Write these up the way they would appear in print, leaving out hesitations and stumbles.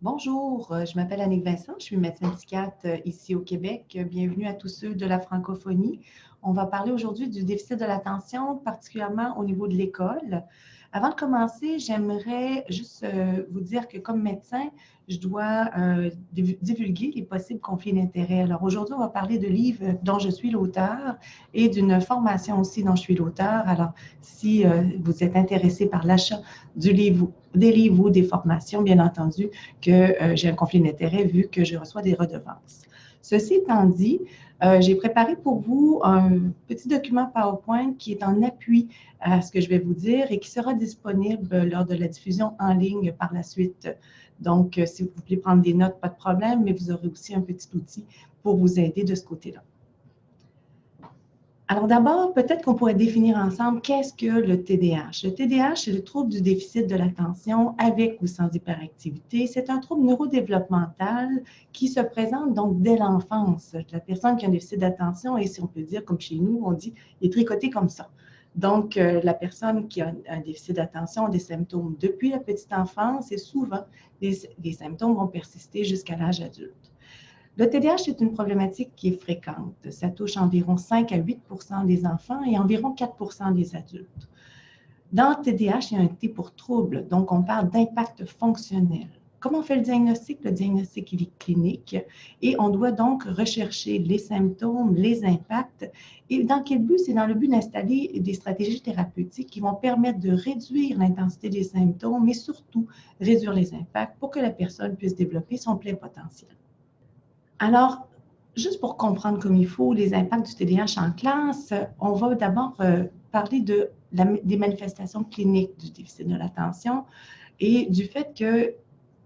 Bonjour, je m'appelle Annick Vincent, je suis médecin psychiatre ici au Québec. Bienvenue à tous ceux de la francophonie. On va parler aujourd'hui du déficit de l'attention, particulièrement au niveau de l'école. Avant de commencer, j'aimerais juste vous dire que comme médecin, je dois divulguer les possibles conflits d'intérêts. Alors aujourd'hui, on va parler de livres dont je suis l'auteur et d'une formation aussi dont je suis l'auteur. Alors si vous êtes intéressé par l'achat des livres ou des formations, bien entendu, que j'ai un conflit d'intérêts vu que je reçois des redevances. Ceci étant dit, j'ai préparé pour vous un petit document PowerPoint qui est en appui à ce que je vais vous dire et qui sera disponible lors de la diffusion en ligne par la suite. Donc, si vous voulez prendre des notes, pas de problème, mais vous aurez aussi un petit outil pour vous aider de ce côté-là. Alors d'abord, peut-être qu'on pourrait définir ensemble qu'est-ce que le TDAH. Le TDAH, c'est le trouble du déficit de l'attention avec ou sans hyperactivité. C'est un trouble neurodéveloppemental qui se présente donc dès l'enfance. La personne qui a un déficit d'attention, et si on peut dire comme chez nous, on dit, est tricotée comme ça. Donc, la personne qui a un déficit d'attention a des symptômes depuis la petite enfance et souvent, les symptômes vont persister jusqu'à l'âge adulte. Le TDAH est une problématique qui est fréquente. Ça touche environ 5 à 8 des enfants et environ 4 des adultes. Dans le TDAH, il y a un T pour trouble, donc on parle d'impact fonctionnel. Comment on fait le diagnostic? Le diagnostic il est clinique et on doit donc rechercher les symptômes, les impacts. Et dans quel but? C'est dans le but d'installer des stratégies thérapeutiques qui vont permettre de réduire l'intensité des symptômes, mais surtout réduire les impacts pour que la personne puisse développer son plein potentiel. Alors, juste pour comprendre comme il faut les impacts du TDAH en classe, on va d'abord parler des manifestations cliniques du déficit de l'attention et du fait que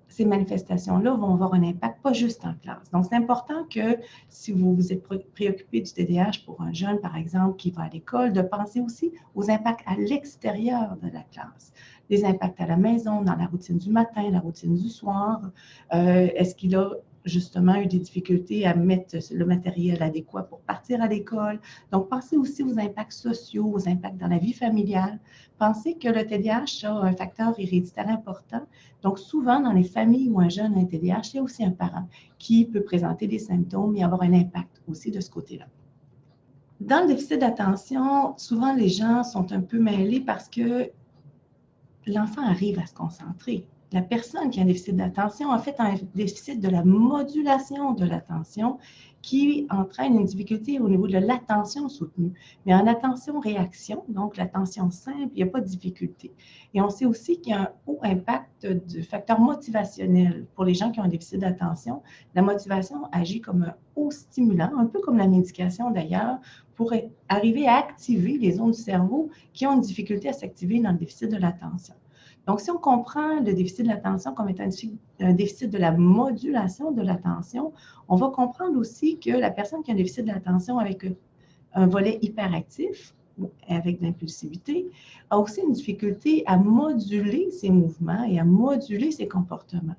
ces manifestations-là vont avoir un impact pas juste en classe. Donc, c'est important que si vous vous êtes préoccupé du TDAH pour un jeune, par exemple, qui va à l'école, de penser aussi aux impacts à l'extérieur de la classe. Les impacts à la maison, dans la routine du matin, la routine du soir. Est-ce qu'il a justement eu des difficultés à mettre le matériel adéquat pour partir à l'école. Donc, pensez aussi aux impacts sociaux, aux impacts dans la vie familiale. Pensez que le TDAH a un facteur héréditaire important. Donc, souvent, dans les familles où un jeune a un TDAH, il y a aussi un parent qui peut présenter des symptômes et avoir un impact aussi de ce côté-là. Dans le déficit d'attention, souvent, les gens sont un peu mêlés parce que l'enfant arrive à se concentrer. La personne qui a un déficit d'attention a fait un déficit de la modulation de l'attention qui entraîne une difficulté au niveau de l'attention soutenue. Mais en attention-réaction, donc l'attention simple, il n'y a pas de difficulté. Et on sait aussi qu'il y a un haut impact du facteur motivationnel pour les gens qui ont un déficit d'attention. La motivation agit comme un haut stimulant, un peu comme la médication d'ailleurs, pour arriver à activer les zones du cerveau qui ont une difficulté à s'activer dans le déficit de l'attention. Donc, si on comprend le déficit de l'attention comme étant un déficit de la modulation de l'attention, on va comprendre aussi que la personne qui a un déficit de l'attention avec un volet hyperactif, avec de l'impulsivité, a aussi une difficulté à moduler ses mouvements et à moduler ses comportements.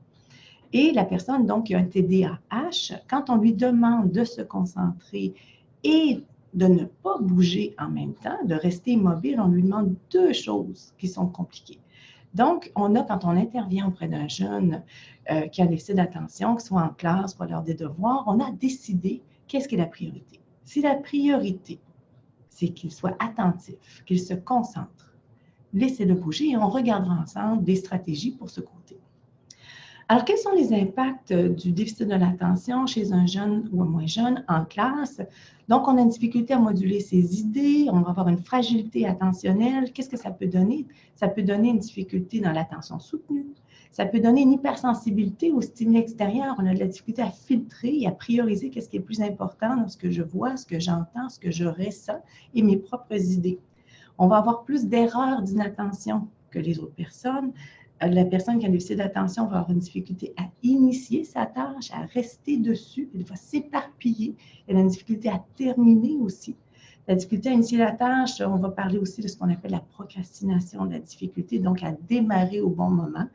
Et la personne, donc, qui a un TDAH, quand on lui demande de se concentrer et de ne pas bouger en même temps, de rester immobile, on lui demande deux choses qui sont compliquées. Donc, on a, quand on intervient auprès d'un jeune qui a un déficit d'attention, que ce soit en classe ou à l'heure des devoirs, on a décidé qu'est-ce qui est la priorité. Si la priorité, c'est qu'il soit attentif, qu'il se concentre, laissez-le bouger et on regardera ensemble des stratégies pour ce côté. Alors, quels sont les impacts du déficit de l'attention chez un jeune ou un moins jeune en classe? Donc, on a une difficulté à moduler ses idées, on va avoir une fragilité attentionnelle. Qu'est-ce que ça peut donner? Ça peut donner une difficulté dans l'attention soutenue. Ça peut donner une hypersensibilité aux stimuli extérieurs. On a de la difficulté à filtrer et à prioriser qu'est-ce qui est plus important dans ce que je vois, ce que j'entends, ce que je ressens et mes propres idées. On va avoir plus d'erreurs d'inattention que les autres personnes. La personne qui a un déficit d'attention va avoir une difficulté à initier sa tâche, à rester dessus, elle va s'éparpiller, elle a une difficulté à terminer aussi. La difficulté à initier la tâche, on va parler aussi de ce qu'on appelle la procrastination, la difficulté donc à démarrer au bon moment.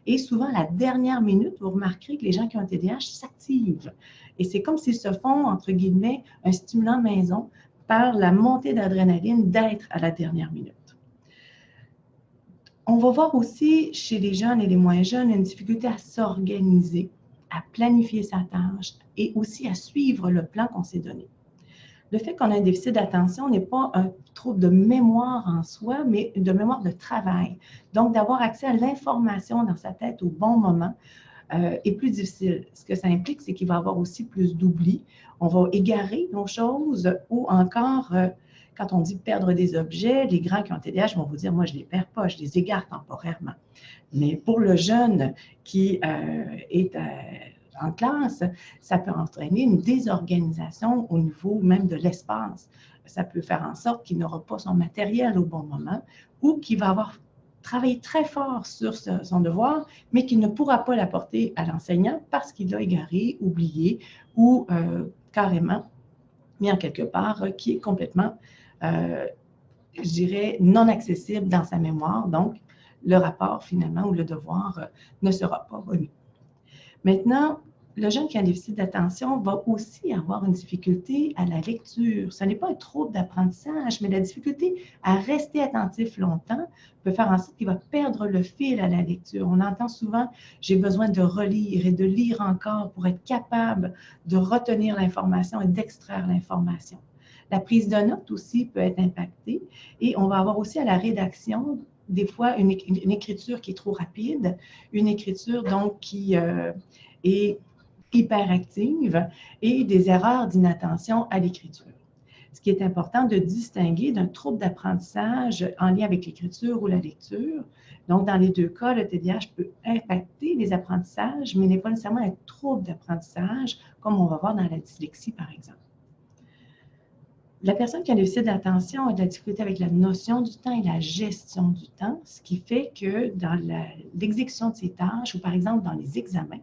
Et souvent, à la dernière minute, vous remarquerez que les gens qui ont un TDAH s'activent. Et c'est comme s'ils se font, entre guillemets, un stimulant maison par la montée d'adrénaline d'être à la dernière minute. On va voir aussi chez les jeunes et les moins jeunes une difficulté à s'organiser, à planifier sa tâche et aussi à suivre le plan qu'on s'est donné. Le fait qu'on a un déficit d'attention n'est pas un trouble de mémoire en soi, mais de mémoire de travail. Donc, d'avoir accès à l'information dans sa tête au bon moment est plus difficile. Ce que ça implique, c'est qu'il va y avoir aussi plus d'oubli. On va égarer nos choses ou encore, quand on dit perdre des objets, les grands qui ont TDAH vont vous dire, moi, je ne les perds pas, je les égare temporairement. Mais pour le jeune qui est en classe, ça peut entraîner une désorganisation au niveau même de l'espace. Ça peut faire en sorte qu'il n'aura pas son matériel au bon moment ou qu'il va avoir travaillé très fort sur son devoir, mais qu'il ne pourra pas l'apporter à l'enseignant parce qu'il l'a égaré, oublié ou carrément mis en quelque part qui est complètement, je dirais, non accessible dans sa mémoire. Donc, le rapport finalement ou le devoir ne sera pas remis. Maintenant, le jeune qui a un déficit d'attention va aussi avoir une difficulté à la lecture. Ce n'est pas un trouble d'apprentissage, mais la difficulté à rester attentif longtemps peut faire en sorte qu'il va perdre le fil à la lecture. On entend souvent « j'ai besoin de relire et de lire encore pour être capable de retenir l'information et d'extraire l'information ». La prise de notes aussi peut être impactée et on va avoir aussi à la rédaction des fois une écriture qui est trop rapide, une écriture donc qui est hyperactive et des erreurs d'inattention à l'écriture. Ce qui est important de distinguer d'un trouble d'apprentissage en lien avec l'écriture ou la lecture. Donc, dans les deux cas, le TDAH peut impacter les apprentissages, mais n'est pas nécessairement un trouble d'apprentissage, comme on va voir dans la dyslexie, par exemple. La personne qui a un déficit d'attention a de la difficulté avec la notion du temps et la gestion du temps, ce qui fait que dans l'exécution de ses tâches ou par exemple dans les examens,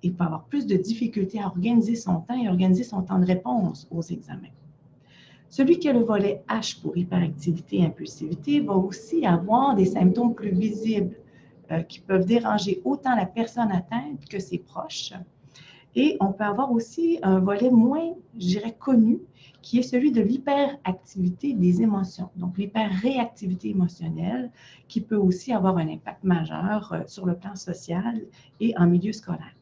il peut avoir plus de difficultés à organiser son temps et organiser son temps de réponse aux examens. Celui qui a le volet H pour hyperactivité et impulsivité va aussi avoir des symptômes plus visibles qui peuvent déranger autant la personne atteinte que ses proches. Et on peut avoir aussi un volet moins, je dirais, connu, qui est celui de l'hyperactivité des émotions, donc l'hyperréactivité émotionnelle, qui peut aussi avoir un impact majeur sur le plan social et en milieu scolaire.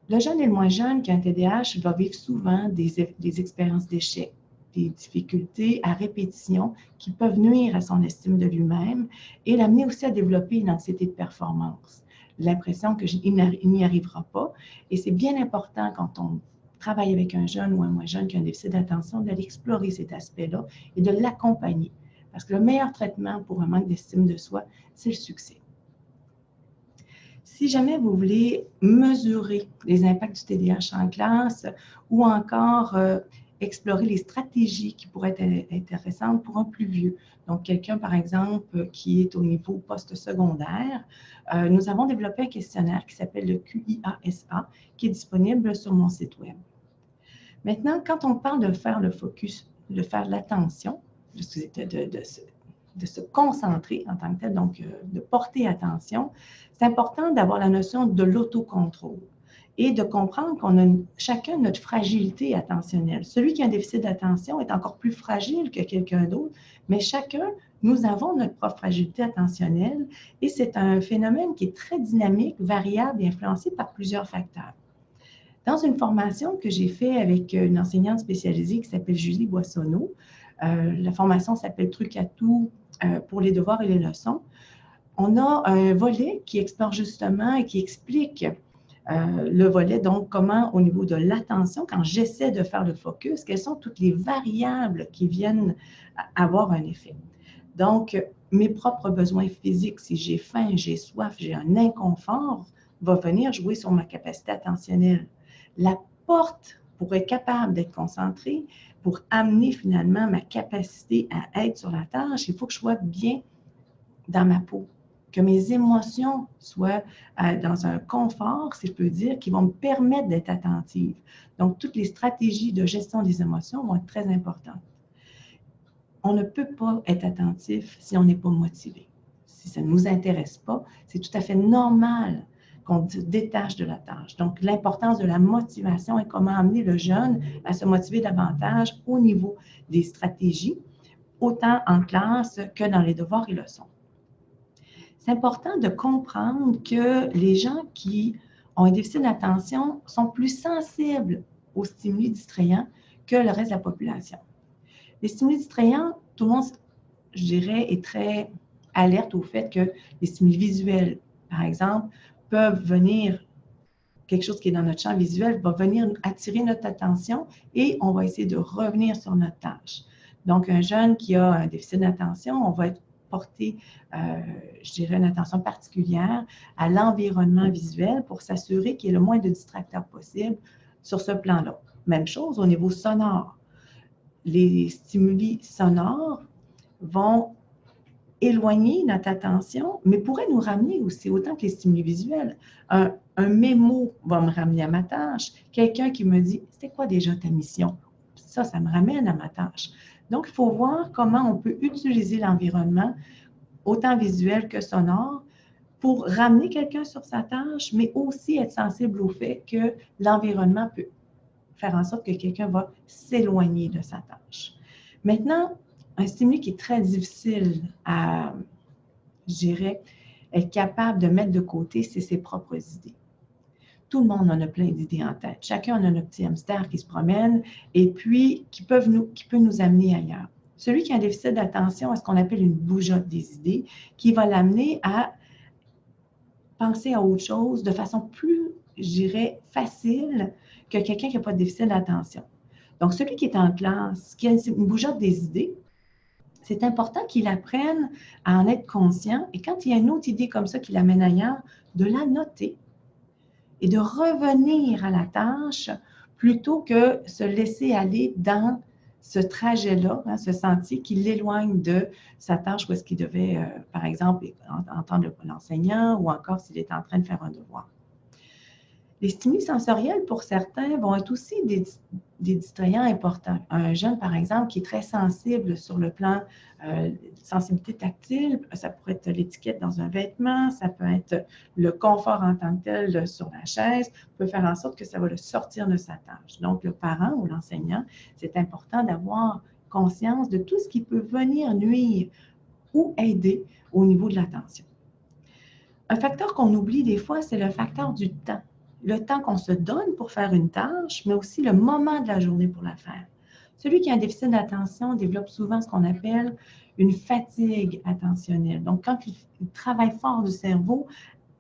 Le jeune et le moins jeune qui a un TDAH va vivre souvent des expériences d'échec, des difficultés à répétition qui peuvent nuire à son estime de lui-même et l'amener aussi à développer une anxiété de performance, l'impression qu'il n'y arrivera pas. Et c'est bien important quand on travaille avec un jeune ou un moins jeune qui a un déficit d'attention d'aller explorer cet aspect-là et de l'accompagner. Parce que le meilleur traitement pour un manque d'estime de soi, c'est le succès. Si jamais vous voulez mesurer les impacts du TDAH en classe ou encore explorer les stratégies qui pourraient être intéressantes pour un plus vieux, donc quelqu'un par exemple qui est au niveau post-secondaire, nous avons développé un questionnaire qui s'appelle le QIASA qui est disponible sur mon site web. Maintenant, quand on parle de faire le focus, de faire l'attention, de se concentrer en tant que tel, donc de porter attention, c'est important d'avoir la notion de l'autocontrôle et de comprendre qu'on a chacun notre fragilité attentionnelle. Celui qui a un déficit d'attention est encore plus fragile que quelqu'un d'autre, mais chacun, nous avons notre propre fragilité attentionnelle et c'est un phénomène qui est très dynamique, variable et influencé par plusieurs facteurs. Dans une formation que j'ai faite avec une enseignante spécialisée qui s'appelle Julie Boissonneau, la formation s'appelle Truc à tout pour les devoirs et les leçons. On a un volet qui explore justement et qui explique le volet, donc comment au niveau de l'attention, quand j'essaie de faire le focus, quelles sont toutes les variables qui viennent avoir un effet. Donc, mes propres besoins physiques, si j'ai faim, j'ai soif, j'ai un inconfort, va venir jouer sur ma capacité attentionnelle. La porte pour être capable d'être concentrée, pour amener finalement ma capacité à être sur la tâche, il faut que je sois bien dans ma peau, que mes émotions soient dans un confort, si je peux dire, qui vont me permettre d'être attentive. Donc, toutes les stratégies de gestion des émotions vont être très importantes. On ne peut pas être attentif si on n'est pas motivé. Si ça ne nous intéresse pas, c'est tout à fait normal qu'on se détache de la tâche. Donc, l'importance de la motivation et comment amener le jeune à se motiver davantage au niveau des stratégies, autant en classe que dans les devoirs et leçons. c'est important de comprendre que les gens qui ont un déficit d'attention sont plus sensibles aux stimuli distrayants que le reste de la population. Les stimuli distrayants, tout le monde, je dirais, est très alerte au fait que les stimuli visuels, par exemple, peuvent venir, quelque chose qui est dans notre champ visuel, va venir attirer notre attention et on va essayer de revenir sur notre tâche. Donc, un jeune qui a un déficit d'attention, on va porter, je dirais, une attention particulière à l'environnement visuel pour s'assurer qu'il y ait le moins de distracteurs possible sur ce plan-là. Même chose au niveau sonore. Les stimuli sonores vont éloigner notre attention, mais pourraient nous ramener aussi, autant que les stimuli visuels. Un mémo va me ramener à ma tâche. Quelqu'un qui me dit « C'était quoi déjà ta mission? » Ça me ramène à ma tâche. Donc, il faut voir comment on peut utiliser l'environnement, autant visuel que sonore, pour ramener quelqu'un sur sa tâche, mais aussi être sensible au fait que l'environnement peut faire en sorte que quelqu'un va s'éloigner de sa tâche. Maintenant, un stimuli qui est très difficile à, je dirais, être capable de mettre de côté, c'est ses propres idées. Tout le monde en a plein d'idées en tête. Chacun en a un petit hamster qui se promène et puis qui peut nous amener ailleurs. Celui qui a un déficit d'attention a ce qu'on appelle une bougeotte des idées qui va l'amener à penser à autre chose de façon plus, je dirais, facile que quelqu'un qui n'a pas de déficit d'attention. Donc, celui qui est en classe, qui a une bougeotte des idées, c'est important qu'il apprenne à en être conscient et quand il y a une autre idée comme ça qui l'amène ailleurs, de la noter et de revenir à la tâche plutôt que se laisser aller dans ce trajet-là, hein, ce sentier qui l'éloigne de sa tâche où est-ce qu'il devait, par exemple, entendre l'enseignant ou encore s'il est en train de faire un devoir. Les stimuli sensoriels, pour certains, vont être aussi des distrayants importants. Un jeune, par exemple, qui est très sensible sur le plan sensibilité tactile, ça pourrait être l'étiquette dans un vêtement, ça peut être le confort en tant que tel sur la chaise, peut faire en sorte que ça va le sortir de sa tâche. Donc, le parent ou l'enseignant, c'est important d'avoir conscience de tout ce qui peut venir nuire ou aider au niveau de l'attention. Un facteur qu'on oublie des fois, c'est le facteur du temps. Le temps qu'on se donne pour faire une tâche, mais aussi le moment de la journée pour la faire. Celui qui a un déficit d'attention développe souvent ce qu'on appelle une fatigue attentionnelle. Donc, quand il travaille fort du cerveau,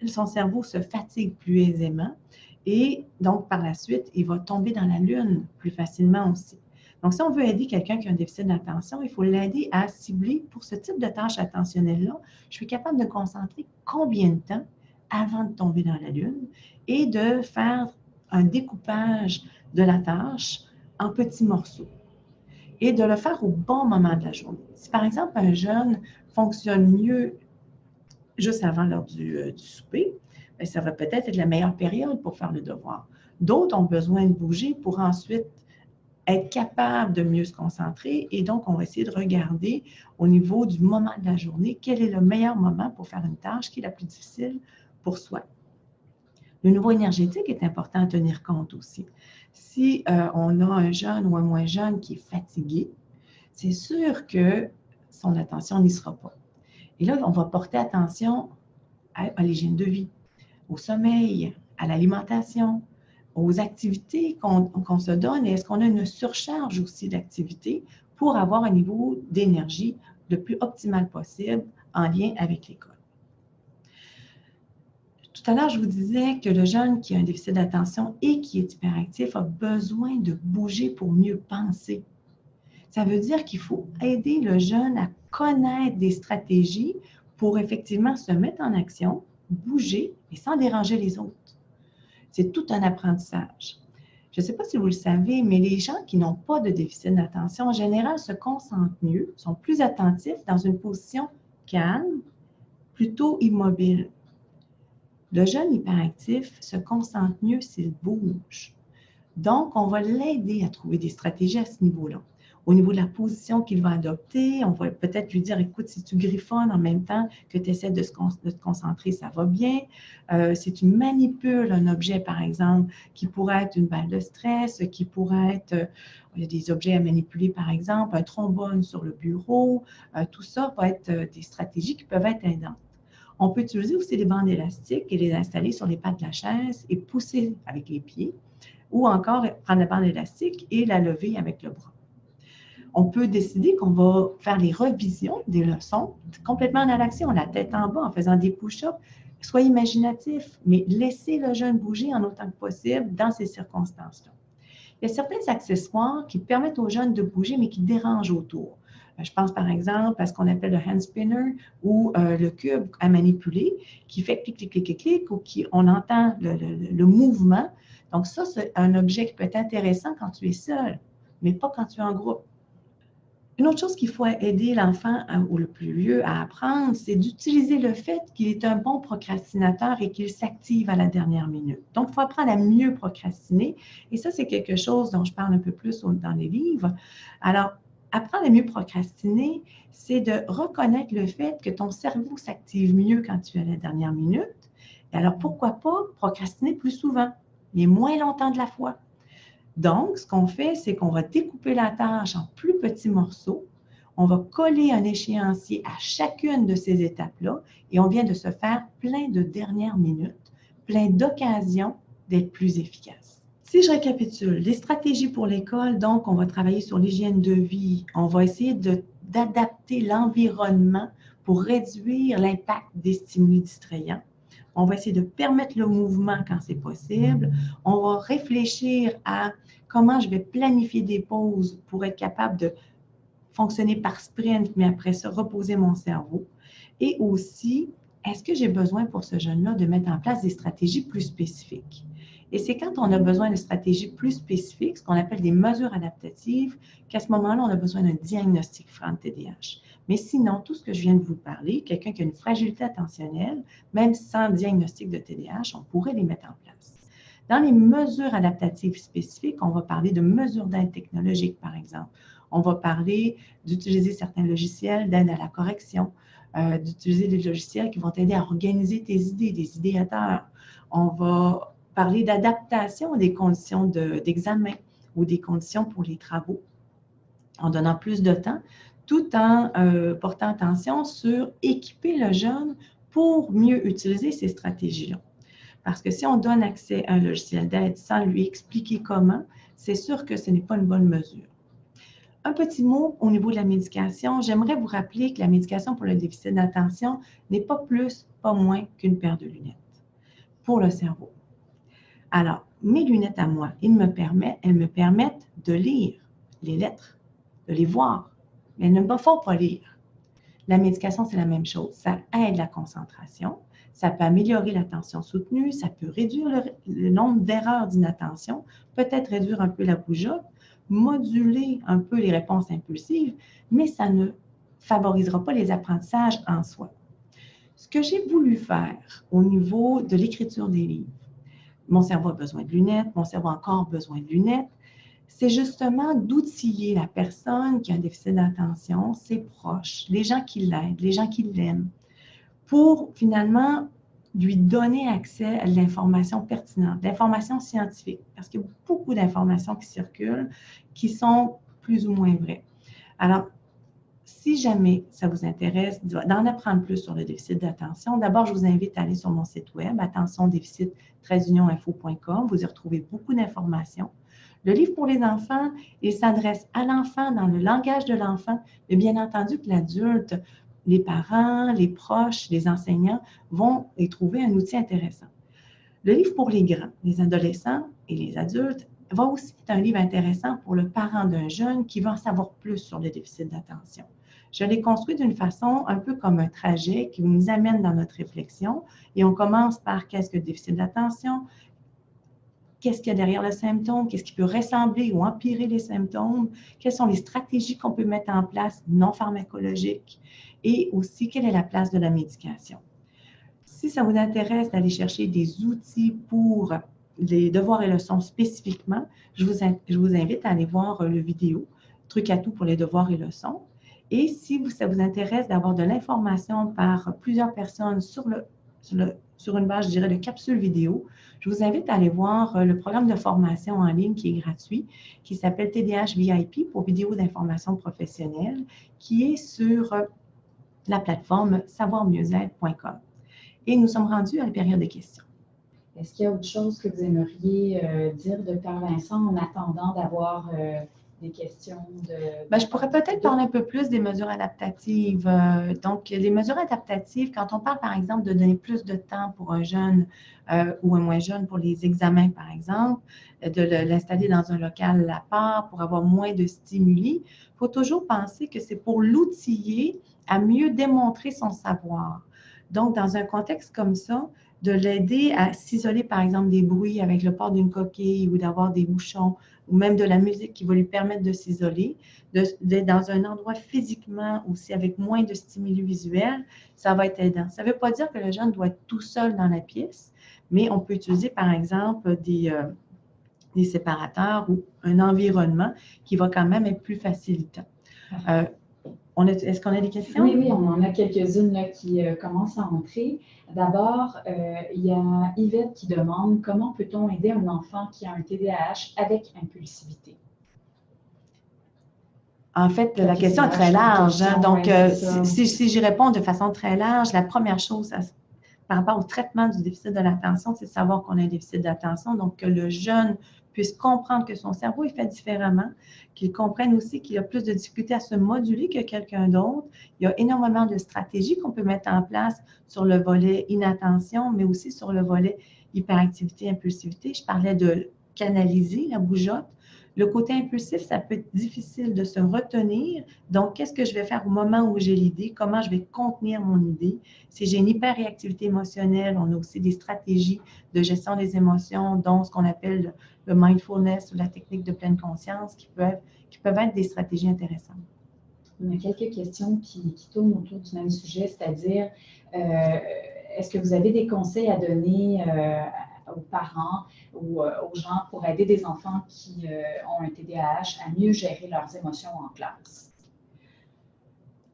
son cerveau se fatigue plus aisément et donc, par la suite, il va tomber dans la lune plus facilement aussi. Donc, si on veut aider quelqu'un qui a un déficit d'attention, il faut l'aider à cibler pour ce type de tâche attentionnelle-là. Je suis capable de me concentrer combien de temps avant de tomber dans la lune et de faire un découpage de la tâche en petits morceaux et de le faire au bon moment de la journée. Si par exemple un jeune fonctionne mieux juste avant l'heure du souper, bien, ça va peut-être être la meilleure période pour faire le devoir. D'autres ont besoin de bouger pour ensuite être capable de mieux se concentrer et donc on va essayer de regarder au niveau du moment de la journée quel est le meilleur moment pour faire une tâche qui est la plus difficile pour soi. Le niveau énergétique est important à tenir compte aussi. Si on a un jeune ou un moins jeune qui est fatigué, c'est sûr que son attention n'y sera pas. Et là, on va porter attention à l'hygiène de vie, au sommeil, à l'alimentation, aux activités qu'on se donne et est-ce qu'on a une surcharge aussi d'activités pour avoir un niveau d'énergie le plus optimal possible en lien avec l'école. Tout à l'heure, je vous disais que le jeune qui a un déficit d'attention et qui est hyperactif a besoin de bouger pour mieux penser. Ça veut dire qu'il faut aider le jeune à connaître des stratégies pour effectivement se mettre en action, bouger et sans déranger les autres. C'est tout un apprentissage. Je ne sais pas si vous le savez, mais les gens qui n'ont pas de déficit d'attention, en général, se concentrent mieux, sont plus attentifs dans une position calme, plutôt immobile. Le jeune hyperactif se concentre mieux s'il bouge. Donc, on va l'aider à trouver des stratégies à ce niveau-là. Au niveau de la position qu'il va adopter, on va peut-être lui dire, écoute, si tu griffonnes en même temps que tu essaies de te concentrer, ça va bien. Si tu manipules un objet, par exemple, qui pourrait être une balle de stress, qui pourrait être des objets à manipuler, par exemple, un trombone sur le bureau, tout ça va être des stratégies qui peuvent être aidantes. On peut utiliser aussi des bandes élastiques et les installer sur les pattes de la chaise et pousser avec les pieds, ou encore prendre la bande élastique et la lever avec le bras. On peut décider qu'on va faire les revisions des leçons complètement en action, la tête en bas, en faisant des push-ups. Soyez imaginatif, mais laissez le jeune bouger en autant que possible dans ces circonstances-là. Il y a certains accessoires qui permettent aux jeunes de bouger, mais qui dérangent autour. Je pense par exemple à ce qu'on appelle le hand spinner ou le cube à manipuler qui fait clic, clic, clic, clic, clic ou on entend le mouvement. Donc ça, c'est un objet qui peut être intéressant quand tu es seul, mais pas quand tu es en groupe. Une autre chose qu'il faut aider l'enfant ou le plus vieux à apprendre, c'est d'utiliser le fait qu'il est un bon procrastinateur et qu'il s'active à la dernière minute. Donc, il faut apprendre à mieux procrastiner. Et ça, c'est quelque chose dont je parle un peu plus dans les livres. Alors, apprendre à mieux procrastiner, c'est de reconnaître le fait que ton cerveau s'active mieux quand tu es à la dernière minute. Et alors, pourquoi pas procrastiner plus souvent, mais moins longtemps de la fois? Donc, ce qu'on fait, c'est qu'on va découper la tâche en plus petits morceaux. On va coller un échéancier à chacune de ces étapes-là et on vient de se faire plein de dernières minutes, plein d'occasions d'être plus efficace. Si je récapitule, les stratégies pour l'école, donc on va travailler sur l'hygiène de vie, on va essayer d'adapter l'environnement pour réduire l'impact des stimuli distrayants. On va essayer de permettre le mouvement quand c'est possible. On va réfléchir à comment je vais planifier des pauses pour être capable de fonctionner par sprint, mais après ça, reposer mon cerveau. Et aussi, est-ce que j'ai besoin pour ce jeune-là de mettre en place des stratégies plus spécifiques? Et c'est quand on a besoin de stratégies plus spécifiques, ce qu'on appelle des mesures adaptatives, qu'à ce moment-là, on a besoin d'un diagnostic franc de TDAH. Mais sinon, tout ce que je viens de vous parler, quelqu'un qui a une fragilité attentionnelle, même sans diagnostic de TDAH, on pourrait les mettre en place. Dans les mesures adaptatives spécifiques, on va parler de mesures d'aide technologique, par exemple. On va parler d'utiliser certains logiciels d'aide à la correction, d'utiliser des logiciels qui vont t'aider à organiser tes idées, des idéateurs. On va parler d'adaptation des conditions d'examen ou des conditions pour les travaux, en donnant plus de temps, tout en portant attention sur équiper le jeune pour mieux utiliser ces stratégies-là. Parce que si on donne accès à un logiciel d'aide sans lui expliquer comment, c'est sûr que ce n'est pas une bonne mesure. Un petit mot au niveau de la médication. J'aimerais vous rappeler que la médication pour le déficit d'attention n'est pas plus, pas moins qu'une paire de lunettes pour le cerveau. Alors, mes lunettes à moi, elles me permettent de lire les lettres, de les voir, mais elles ne me font pas lire. La médication, c'est la même chose. Ça aide la concentration, ça peut améliorer l'attention soutenue, ça peut réduire le nombre d'erreurs d'inattention, peut-être réduire un peu la bougeotte, moduler un peu les réponses impulsives, mais ça ne favorisera pas les apprentissages en soi. Ce que j'ai voulu faire au niveau de l'écriture des livres, mon cerveau a besoin de lunettes, mon cerveau a encore besoin de lunettes, c'est justement d'outiller la personne qui a un déficit d'attention, ses proches, les gens qui l'aident, les gens qui l'aiment, pour finalement lui donner accès à de l'information pertinente, de l'information scientifique, parce qu'il y a beaucoup d'informations qui circulent qui sont plus ou moins vraies. Alors, si jamais ça vous intéresse d'en apprendre plus sur le déficit d'attention, d'abord, je vous invite à aller sur mon site web, attention-déficit-unioninfo.com. Vous y retrouvez beaucoup d'informations. Le livre pour les enfants, il s'adresse à l'enfant dans le langage de l'enfant, mais bien entendu que l'adulte, les parents, les proches, les enseignants vont y trouver un outil intéressant. Le livre pour les grands, les adolescents et les adultes, va aussi être un livre intéressant pour le parent d'un jeune qui va en savoir plus sur le déficit d'attention. Je l'ai construit d'une façon un peu comme un trajet qui nous amène dans notre réflexion et on commence par qu'est-ce que le déficit d'attention, qu'est-ce qu'il y a derrière le symptôme, qu'est-ce qui peut ressembler ou empirer les symptômes, quelles sont les stratégies qu'on peut mettre en place non pharmacologiques et aussi quelle est la place de la médication. Si ça vous intéresse d'aller chercher des outils pour les devoirs et leçons spécifiquement, je vous invite à aller voir le vidéo « Truc à tout pour les devoirs et leçons ». Et si ça vous intéresse d'avoir de l'information par plusieurs personnes sur une base, je dirais, de capsules vidéo, je vous invite à aller voir le programme de formation en ligne qui est gratuit, qui s'appelle TDAH VIP pour vidéos d'information professionnelle, qui est sur la plateforme savoirmieuxêtre.com. Et nous sommes rendus à la période de questions. Est-ce qu'il y a autre chose que vous aimeriez dire, Dr. Vincent, en attendant d'avoir des questions Je pourrais peut-être parler un peu plus des mesures adaptatives. Donc, les mesures adaptatives, quand on parle, par exemple, de donner plus de temps pour un jeune ou un moins jeune pour les examens, par exemple, de l'installer dans un local à part pour avoir moins de stimuli, il faut toujours penser que c'est pour l'outiller à mieux démontrer son savoir. Donc, dans un contexte comme ça, de l'aider à s'isoler, par exemple, des bruits avec le port d'une coquille ou d'avoir des bouchons ou même de la musique qui va lui permettre de s'isoler, d'être dans un endroit physiquement aussi avec moins de stimuli visuels, ça va être aidant. Ça ne veut pas dire que le jeune doit être tout seul dans la pièce, mais on peut utiliser, par exemple, des séparateurs ou un environnement qui va quand même être plus facilitant. Est-ce qu'on a des questions? Oui, on en a quelques-unes qui commencent à entrer. D'abord, il y a Yvette qui demande comment peut-on aider un enfant qui a un TDAH avec impulsivité? En fait, la question est très large. Donc, si j'y réponds de façon très large, la première chose par rapport au traitement du déficit de l'attention, c'est de savoir qu'on a un déficit d'attention, donc que le jeune puisse comprendre que son cerveau est fait différemment, qu'il comprenne aussi qu'il a plus de difficultés à se moduler que quelqu'un d'autre. Il y a énormément de stratégies qu'on peut mettre en place sur le volet inattention, mais aussi sur le volet hyperactivité, impulsivité. Je parlais de canaliser la bougeotte. Le côté impulsif, ça peut être difficile de se retenir. Donc, qu'est-ce que je vais faire au moment où j'ai l'idée? Comment je vais contenir mon idée? Si j'ai une hyperréactivité émotionnelle, on a aussi des stratégies de gestion des émotions, dont ce qu'on appelle le mindfulness ou la technique de pleine conscience, qui peuvent être des stratégies intéressantes. On a quelques questions qui tournent autour du même sujet, c'est-à-dire, est-ce que vous avez des conseils à donner aux parents ou aux gens pour aider des enfants qui ont un TDAH à mieux gérer leurs émotions en classe?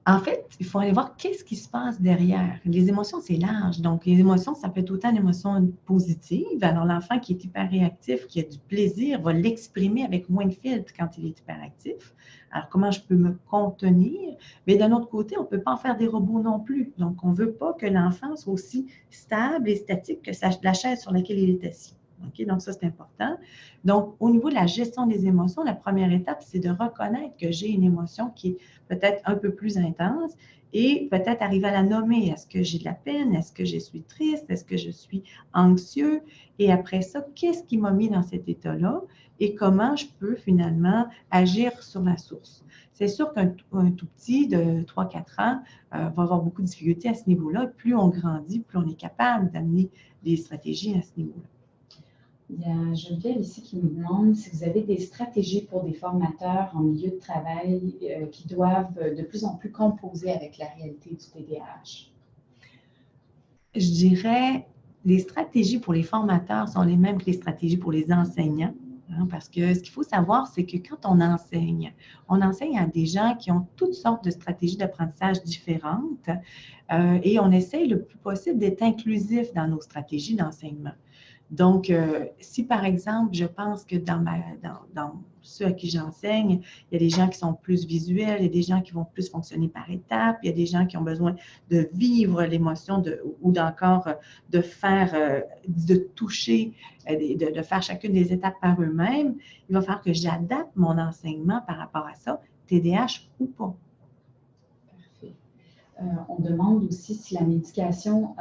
En fait, il faut aller voir qu'est-ce qui se passe derrière. Les émotions, c'est large. Donc, les émotions, ça peut être autant une émotion positive. Alors, l'enfant qui est hyper réactif, qui a du plaisir, va l'exprimer avec moins de filtre quand il est hyperactif. Alors, comment je peux me contenir? Mais d'un autre côté, on ne peut pas en faire des robots non plus. Donc, on ne veut pas que l'enfant soit aussi stable et statique que la chaise sur laquelle il est assis. Okay? Donc, ça, c'est important. Donc, au niveau de la gestion des émotions, la première étape, c'est de reconnaître que j'ai une émotion qui est peut-être un peu plus intense et peut-être arriver à la nommer. Est-ce que j'ai de la peine? Est-ce que je suis triste? Est-ce que je suis anxieux? Et après ça, qu'est-ce qui m'a mis dans cet état-là et comment je peux finalement agir sur la source? C'est sûr qu'un tout petit de 3-4 ans va avoir beaucoup de difficultés à ce niveau-là. Plus on grandit, plus on est capable d'amener des stratégies à ce niveau-là. Il y a Geneviève ici qui nous demande si vous avez des stratégies pour des formateurs en milieu de travail qui doivent de plus en plus composer avec la réalité du TDAH. Je dirais, les stratégies pour les formateurs sont les mêmes que les stratégies pour les enseignants. Parce que ce qu'il faut savoir, c'est que quand on enseigne à des gens qui ont toutes sortes de stratégies d'apprentissage différentes et on essaye le plus possible d'être inclusif dans nos stratégies d'enseignement. Donc, si par exemple, je pense que dans ceux à qui j'enseigne, il y a des gens qui sont plus visuels, il y a des gens qui vont plus fonctionner par étapes, il y a des gens qui ont besoin de vivre l'émotion ou d'encore de faire, de toucher, de faire chacune des étapes par eux-mêmes. Il va falloir que j'adapte mon enseignement par rapport à ça, TDAH ou pas. Parfait. On demande aussi si la médication,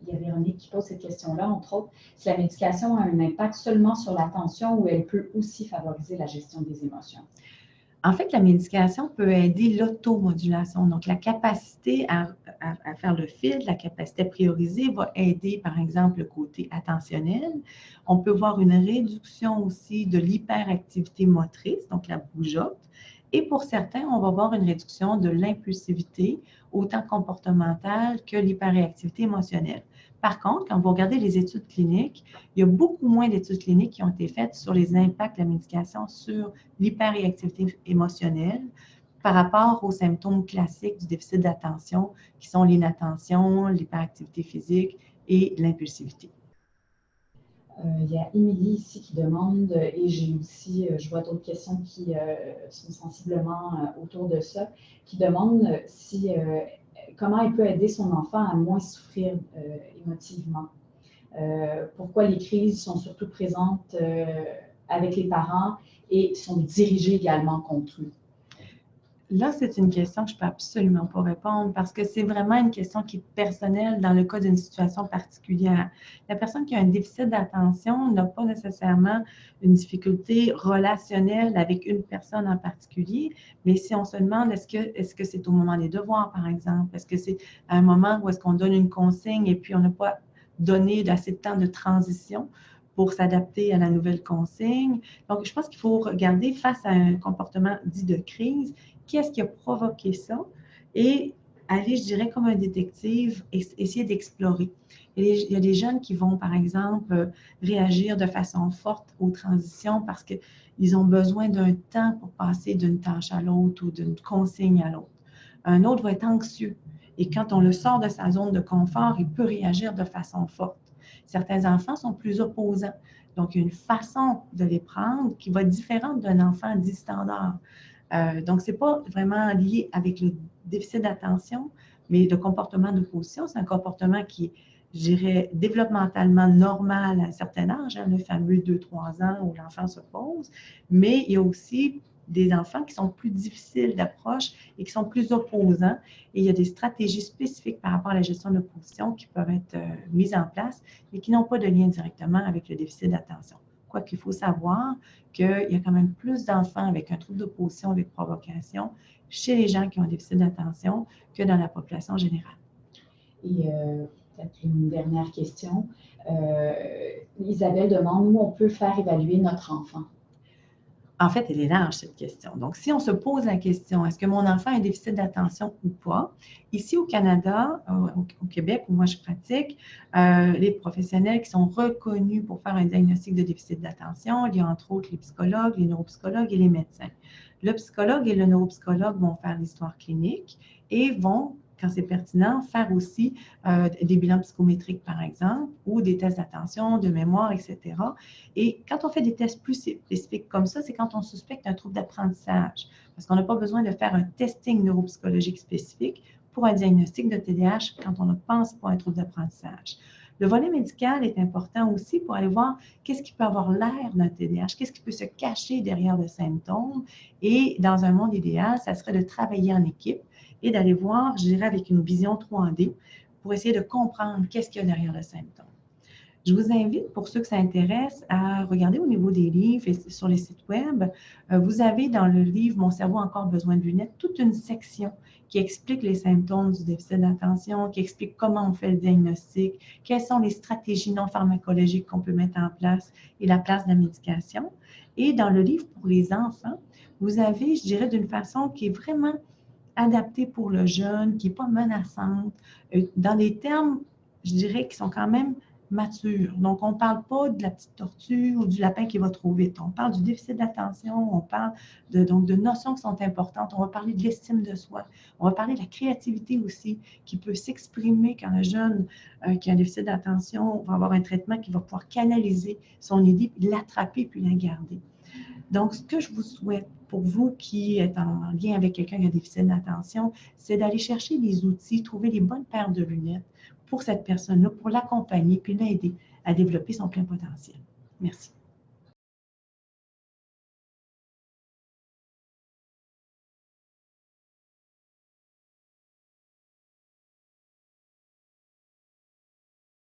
il y a Véronique qui pose cette question-là, entre autres, si la médication a un impact seulement sur l'attention ou elle peut aussi favoriser la gestion des émotions. En fait, la médication peut aider l'automodulation. Donc, la capacité à faire le filtre, la capacité à prioriser va aider, par exemple, le côté attentionnel. On peut voir une réduction aussi de l'hyperactivité motrice, donc la bougeotte. Et pour certains, on va voir une réduction de l'impulsivité, autant comportementale que l'hyperréactivité émotionnelle. Par contre, quand vous regardez les études cliniques, il y a beaucoup moins d'études cliniques qui ont été faites sur les impacts de la médication sur l'hyperréactivité émotionnelle par rapport aux symptômes classiques du déficit d'attention, qui sont l'inattention, l'hyperactivité physique et l'impulsivité. Il y a Émilie ici qui demande, et j'ai aussi, je vois d'autres questions qui sont sensiblement autour de ça, qui demande si comment il peut aider son enfant à moins souffrir émotivement. Pourquoi les crises sont surtout présentes avec les parents et sont dirigées également contre eux. Là, c'est une question que je ne peux absolument pas répondre parce que c'est vraiment une question qui est personnelle dans le cas d'une situation particulière. La personne qui a un déficit d'attention n'a pas nécessairement une difficulté relationnelle avec une personne en particulier, mais si on se demande est-ce que c'est au moment des devoirs, par exemple, est-ce que c'est à un moment où est-ce qu'on donne une consigne et puis on n'a pas donné assez de temps de transition pour s'adapter à la nouvelle consigne. Donc, je pense qu'il faut regarder face à un comportement dit de crise, qu'est-ce qui a provoqué ça et aller, je dirais, comme un détective, essayer d'explorer. Il y a des jeunes qui vont, par exemple, réagir de façon forte aux transitions parce qu'ils ont besoin d'un temps pour passer d'une tâche à l'autre ou d'une consigne à l'autre. Un autre va être anxieux et quand on le sort de sa zone de confort, il peut réagir de façon forte. Certains enfants sont plus opposants. Donc, il y a une façon de les prendre qui va être différente d'un enfant dit standard. Donc, ce n'est pas vraiment lié avec le déficit d'attention, mais le comportement d'opposition, c'est un comportement qui est, je dirais, développementalement normal à un certain âge, le fameux 2-3 ans où l'enfant se pose, mais il y a aussi des enfants qui sont plus difficiles d'approche et qui sont plus opposants. Et il y a des stratégies spécifiques par rapport à la gestion de l'opposition qui peuvent être mises en place, mais qui n'ont pas de lien directement avec le déficit d'attention. Quoiqu'il faut savoir qu'il y a quand même plus d'enfants avec un trouble d'opposition avec provocation chez les gens qui ont un déficit d'attention que dans la population générale. Et peut-être une dernière question. Isabelle demande où on peut faire évaluer notre enfant. En fait, elle est large, cette question. Donc, si on se pose la question, est-ce que mon enfant a un déficit d'attention ou pas? Ici, au Canada, au Québec, où moi je pratique, les professionnels qui sont reconnus pour faire un diagnostic de déficit d'attention, il y a entre autres les psychologues, les neuropsychologues et les médecins. Le psychologue et le neuropsychologue vont faire l'histoire clinique et vont, quand c'est pertinent, faire aussi des bilans psychométriques, par exemple, ou des tests d'attention, de mémoire, etc. Et quand on fait des tests plus spécifiques comme ça, c'est quand on suspecte un trouble d'apprentissage, parce qu'on n'a pas besoin de faire un testing neuropsychologique spécifique pour un diagnostic de TDAH quand on ne pense pas à un trouble d'apprentissage. Le volet médical est important aussi pour aller voir qu'est-ce qui peut avoir l'air d'un TDAH, qu'est-ce qui peut se cacher derrière le symptôme. Et dans un monde idéal, ça serait de travailler en équipe et d'aller voir, je dirais, avec une vision 3D pour essayer de comprendre qu'est-ce qu'il y a derrière le symptôme. Je vous invite, pour ceux que ça intéresse, à regarder au niveau des livres et sur les sites web. Vous avez dans le livre « Mon cerveau a encore besoin de lunettes » toute une section qui explique les symptômes du déficit d'attention, qui explique comment on fait le diagnostic, quelles sont les stratégies non pharmacologiques qu'on peut mettre en place et la place de la médication. Et dans le livre pour les enfants, vous avez, je dirais, d'une façon qui est vraiment adaptée pour le jeune, qui n'est pas menaçante, dans des termes, je dirais, qui sont quand même matures. Donc, on ne parle pas de la petite tortue ou du lapin qui va trop vite. On parle du déficit d'attention, on parle donc de notions qui sont importantes. On va parler de l'estime de soi. On va parler de la créativité aussi, qui peut s'exprimer quand le jeune qui a un déficit d'attention va avoir un traitement qui va pouvoir canaliser son idée, puis l'attraper, puis la garder. Donc, ce que je vous souhaite pour vous qui êtes en lien avec quelqu'un qui a un déficit d'attention, c'est d'aller chercher des outils, trouver les bonnes paires de lunettes pour cette personne-là, pour l'accompagner puis l'aider à développer son plein potentiel. Merci.